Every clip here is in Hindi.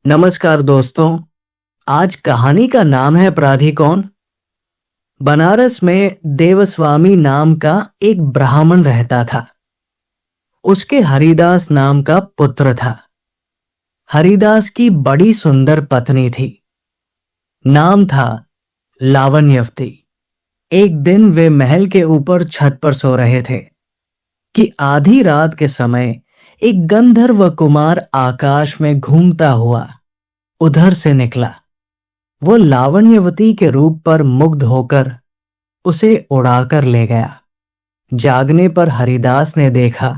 नमस्कार दोस्तों। आज कहानी का नाम है अपराधी कौन। बनारस में देवस्वामी नाम का एक ब्राह्मण रहता था। उसके हरिदास नाम का पुत्र था। हरिदास की बड़ी सुंदर पत्नी थी। नाम था लावण्यवती। एक दिन वे महल के ऊपर छत पर सो रहे थे कि आधी रात के समय एक गंधर्व कुमार आकाश में घूमता हुआ उधर से निकला। वो लावण्यवती के रूप पर मुग्ध होकर उसे उड़ाकर ले गया। जागने पर हरिदास ने देखा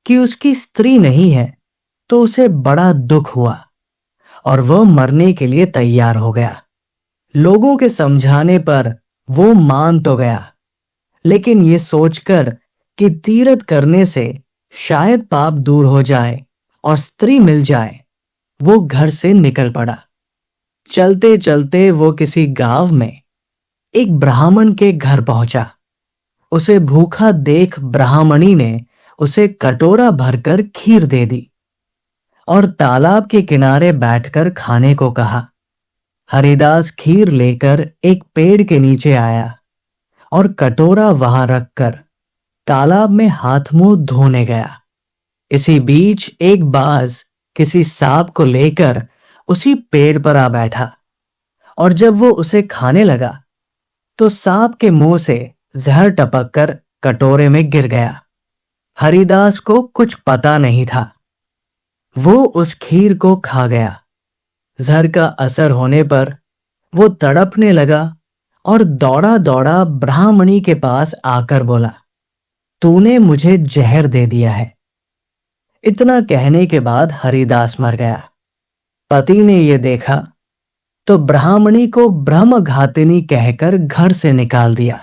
कि उसकी स्त्री नहीं है, तो उसे बड़ा दुख हुआ और वह मरने के लिए तैयार हो गया। लोगों के समझाने पर वो मान तो गया, लेकिन ये सोचकर कि तीरथ करने से शायद पाप दूर हो जाए और स्त्री मिल जाए, वो घर से निकल पड़ा। चलते चलते वो किसी गांव में एक ब्राह्मण के घर पहुंचा। उसे भूखा देख ब्राह्मणी ने उसे कटोरा भरकर खीर दे दी और तालाब के किनारे बैठकर खाने को कहा। हरिदास खीर लेकर एक पेड़ के नीचे आया और कटोरा वहां रखकर तालाब में हाथ मुंह धोने गया। इसी बीच एक बाज किसी सांप को लेकर उसी पेड़ पर आ बैठा और जब वो उसे खाने लगा तो सांप के मुंह से जहर टपक कर कटोरे में गिर गया। हरिदास को कुछ पता नहीं था। वो उस खीर को खा गया। जहर का असर होने पर वो तड़पने लगा और दौड़ा दौड़ा ब्राह्मणी के पास आकर बोला, तूने मुझे जहर दे दिया है। इतना कहने के बाद हरिदास मर गया। पति ने यह देखा तो ब्राह्मणी को ब्रह्मघातिनी कहकर घर से निकाल दिया।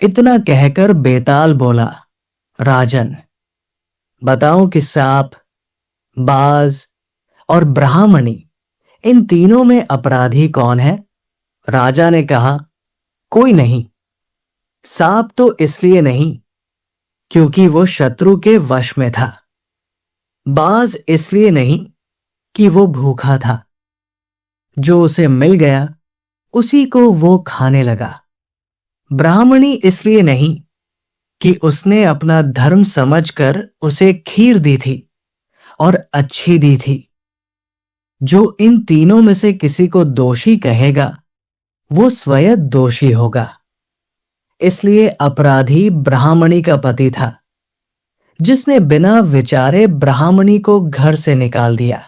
इतना कहकर बेताल बोला, राजन, बताओ कि सांप, बाज और ब्राह्मणी, इन तीनों में अपराधी कौन है। राजा ने कहा, कोई नहीं। सांप तो इसलिए नहीं क्योंकि वो शत्रु के वश में था। बाज इसलिए नहीं कि वो भूखा था। जो उसे मिल गया उसी को वो खाने लगा। ब्राह्मणी इसलिए नहीं कि उसने अपना धर्म समझकर उसे खीर दी थी और अच्छी दी थी। जो इन तीनों में से किसी को दोषी कहेगा वो स्वयं दोषी होगा। इसलिए अपराधी ब्राह्मणी का पति था, जिसने बिना विचारे ब्राह्मणी को घर से निकाल दिया।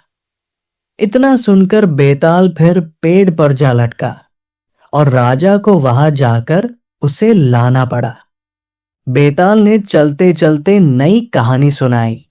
इतना सुनकर बेताल फिर पेड़ पर जा लटका और राजा को वहां जाकर उसे लाना पड़ा। बेताल ने चलते चलते नई कहानी सुनाई।